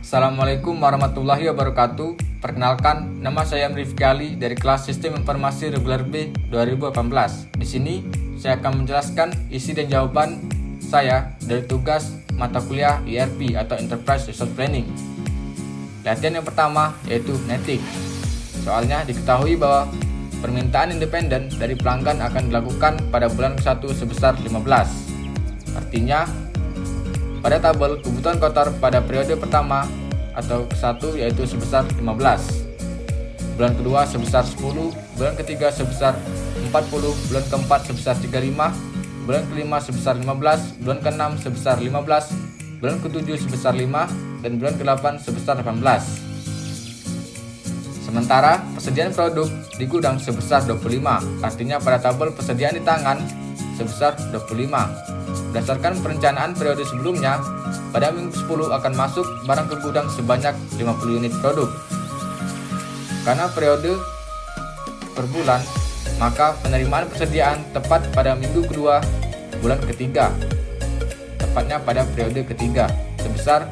Assalamualaikum warahmatullahi wabarakatuh. Perkenalkan, nama saya Rifki Ali dari kelas Sistem Informasi Reguler B 2018. Di sini saya akan menjelaskan isi dan jawaban saya dari tugas mata kuliah ERP atau Enterprise Resource Planning. Latihan yang pertama yaitu netik. Soalnya diketahui bahwa permintaan independen dari pelanggan akan dilakukan pada bulan ke-1 sebesar 15. Artinya, pada tabel kebutuhan kotor pada periode pertama atau ke-1 yaitu sebesar 15, bulan kedua sebesar 10, bulan ketiga sebesar 40, bulan keempat sebesar 35, bulan kelima sebesar 15, bulan ke-6 sebesar 15, bulan ke-7 sebesar 5, dan bulan ke-8 sebesar 18. Sementara persediaan produk di gudang sebesar 25, artinya pada tabel persediaan di tangan sebesar 25. Berdasarkan perencanaan periode sebelumnya, pada minggu 10 akan masuk barang ke gudang sebanyak 50 unit produk. Karena periode per bulan, maka penerimaan persediaan tepat pada minggu kedua bulan ketiga, tepatnya pada periode ketiga, sebesar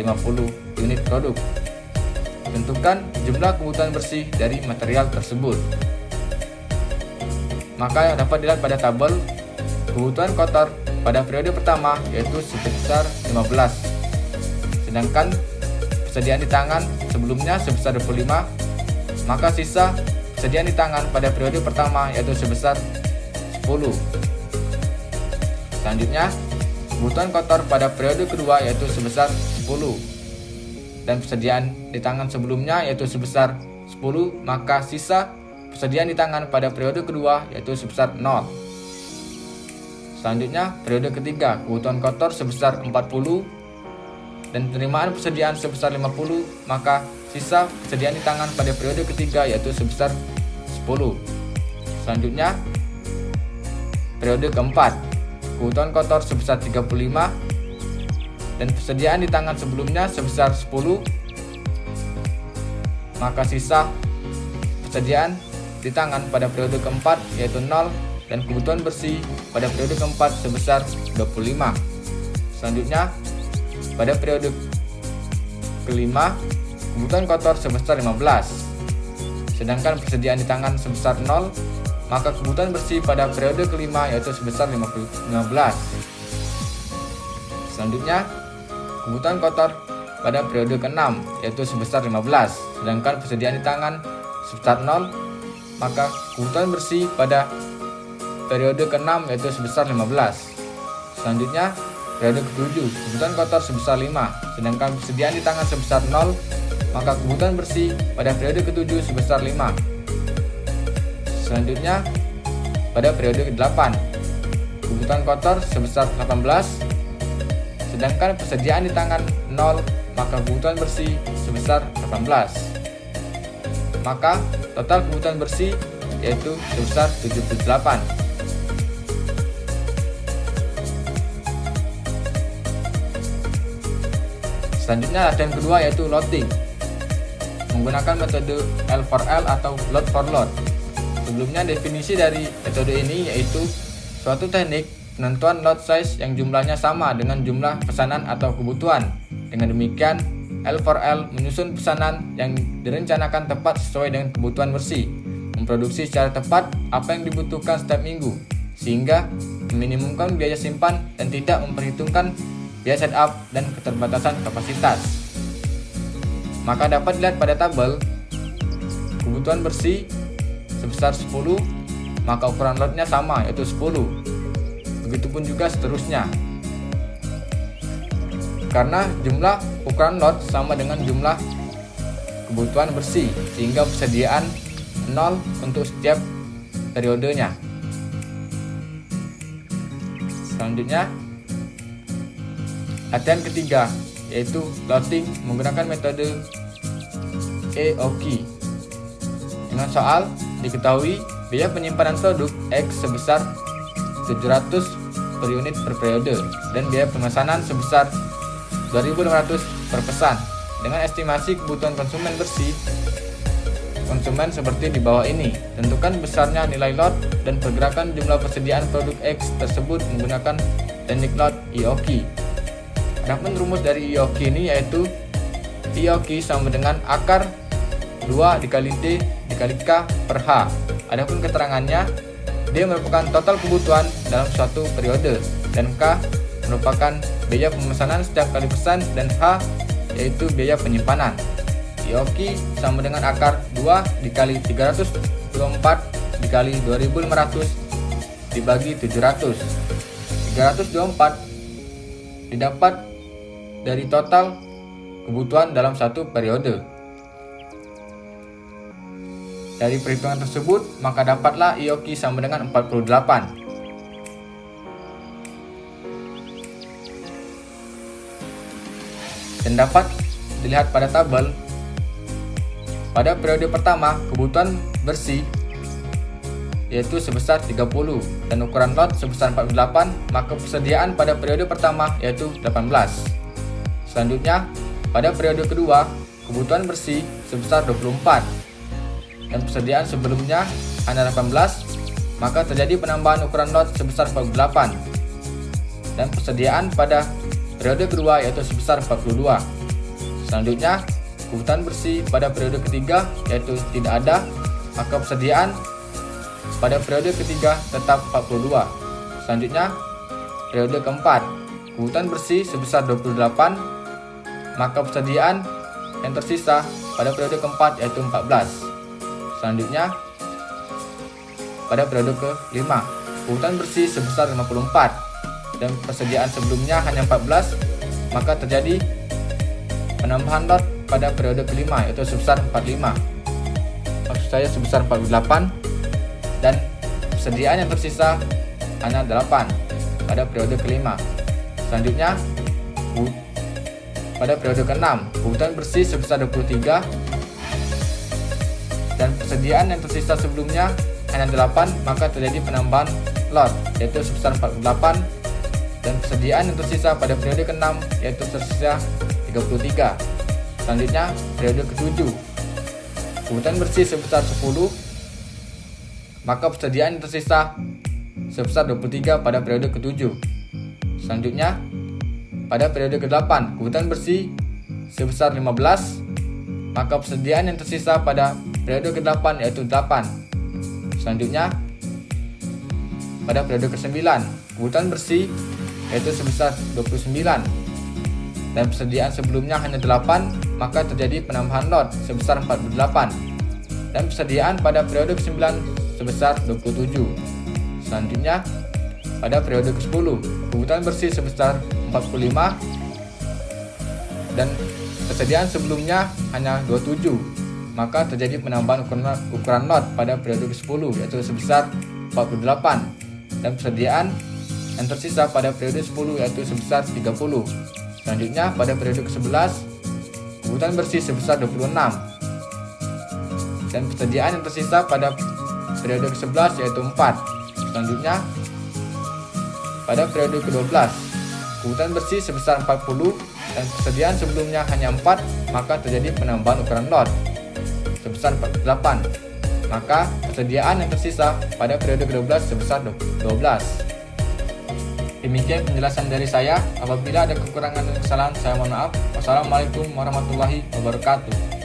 50 unit produk. Tentukan jumlah kebutuhan bersih dari material tersebut. Maka yang dapat dilihat pada tabel kebutuhan kotor pada periode pertama yaitu sebesar 15, sedangkan persediaan di tangan sebelumnya sebesar 25, maka sisa persediaan di tangan pada periode pertama yaitu sebesar 10. Selanjutnya, kebutuhan kotor pada periode kedua yaitu sebesar 10, dan persediaan di tangan sebelumnya yaitu sebesar 10, maka sisa persediaan di tangan pada periode kedua yaitu sebesar 0. Selanjutnya, periode ketiga, kebutuhan kotor sebesar 40 dan penerimaan persediaan sebesar 50, maka sisa persediaan di tangan pada periode ketiga yaitu sebesar 10. Selanjutnya, periode keempat, kebutuhan kotor sebesar 35 dan persediaan di tangan sebelumnya sebesar 10, maka sisa persediaan di tangan pada periode keempat yaitu 0 dan kebutuhan bersih pada periode keempat sebesar 25. Selanjutnya, pada periode kelima, kebutuhan kotor sebesar 15. Sedangkan persediaan di tangan sebesar 0, maka kebutuhan bersih pada periode kelima yaitu sebesar 15. Selanjutnya, kebutuhan kotor pada periode ke-6 yaitu sebesar 15. Sedangkan persediaan di tangan sebesar 0, maka kebutuhan bersih pada periode ke-6 yaitu sebesar 15. Selanjutnya, periode ke-7, kebutuhan kotor sebesar 5, sedangkan persediaan di tangan sebesar 0, maka kebutuhan bersih pada periode ke-7 sebesar 5. Selanjutnya, pada periode ke-8, kebutuhan kotor sebesar 18, sedangkan persediaan di tangan 0, maka kebutuhan bersih sebesar 18. Maka total kebutuhan bersih yaitu sebesar 78. Selanjutnya, latihan kedua yaitu loading menggunakan metode L4L atau load for load. Sebelumnya, definisi dari metode ini yaitu suatu teknik penentuan load size yang jumlahnya sama dengan jumlah pesanan atau kebutuhan. Dengan demikian, L4L menyusun pesanan yang direncanakan tepat sesuai dengan kebutuhan bersih, memproduksi secara tepat apa yang dibutuhkan setiap minggu, sehingga meminimumkan biaya simpan dan tidak memperhitungkan biaya setup dan keterbatasan kapasitas. Maka dapat dilihat pada tabel kebutuhan bersih sebesar 10, maka ukuran loadnya sama yaitu 10. Begitupun juga seterusnya. Karena jumlah ukuran load sama dengan jumlah kebutuhan bersih, sehingga persediaan 0 untuk setiap periodenya. Selanjutnya, latihan ketiga yaitu loading menggunakan metode EOQ. Dengan soal, diketahui biaya penyimpanan produk X sebesar 700 per unit per periode dan biaya pemesanan sebesar 2.500 per pesan. Dengan estimasi kebutuhan konsumen bersih konsumen seperti di bawah ini. Tentukan besarnya nilai lot dan pergerakan jumlah persediaan produk X tersebut menggunakan teknik load EOQ. Adapun rumus dari EOQ ini yaitu IOQ sama dengan akar 2 dikali T dikali K per H. Adapun keterangannya, D merupakan total kebutuhan dalam suatu periode, dan K merupakan biaya pemesanan setiap kali pesan, dan H yaitu biaya penyimpanan. IOQ sama dengan akar 2 dikali 324 dikali 2500 dibagi 700. 324 didapat dari total kebutuhan dalam satu periode. Dari perhitungan tersebut, maka dapatlah IOQ sama dengan 48. Dan dapat dilihat pada tabel, pada periode pertama kebutuhan bersih yaitu sebesar 30 dan ukuran lot sebesar 48, maka persediaan pada periode pertama yaitu 18. Selanjutnya, pada periode kedua kebutuhan bersih sebesar 24 dan persediaan sebelumnya hanya 18, maka terjadi penambahan ukuran lot sebesar 48 dan persediaan pada periode kedua yaitu sebesar 42. Selanjutnya, kebutuhan bersih pada periode ketiga yaitu tidak ada, maka persediaan pada periode ketiga tetap 42. Selanjutnya, periode keempat, kebutuhan bersih sebesar 28, maka persediaan yang tersisa pada periode keempat yaitu 14. Selanjutnya, pada periode kelima, kebutuhan bersih sebesar 54 dan persediaan sebelumnya hanya 14, maka terjadi penambahan lot pada periode kelima yaitu sebesar 45. Maksud saya sebesar 48, dan persediaan yang tersisa hanya 8 pada periode kelima. Selanjutnya, pada periode keenam, kebutuhan bersih sebesar 23 dan persediaan yang tersisa sebelumnya hanya 8, maka terjadi penambahan lot yaitu sebesar 48 dan persediaan yang tersisa pada periode ke-6 yaitu tersisa 33. Selanjutnya, periode ke-7, kebutuhan bersih sebesar 10, maka persediaan yang tersisa sebesar 23 pada periode ke-7. Selanjutnya, pada periode ke-8, kebutuhan bersih sebesar 15, maka persediaan yang tersisa pada periode ke-8 yaitu 8. Selanjutnya, pada periode ke-9, kebutuhan bersih yaitu sebesar 29 dan persediaan sebelumnya hanya 8, maka terjadi penambahan lot sebesar 48 dan persediaan pada periode ke-9 sebesar 27. Selanjutnya, pada periode ke-10, kebutuhan bersih sebesar 45 dan persediaan sebelumnya hanya 27, maka terjadi penambahan ukuran lot pada periode ke-10 yaitu sebesar 48 dan persediaan yang tersisa pada periode 10 yaitu sebesar 30. Selanjutnya, pada periode ke-11, kebutuhan bersih sebesar 26 dan persediaan yang tersisa pada periode ke-11 yaitu 4. Selanjutnya, pada periode ke-12, kebutuhan bersih sebesar 40 dan persediaan sebelumnya hanya 4, maka terjadi penambahan ukuran lot sebesar 48, maka persediaan yang tersisa pada periode ke-12 sebesar 12. Demikian penjelasan dari saya. Apabila ada kekurangan dan kesalahan, saya mohon maaf. Wassalamualaikum warahmatullahi wabarakatuh.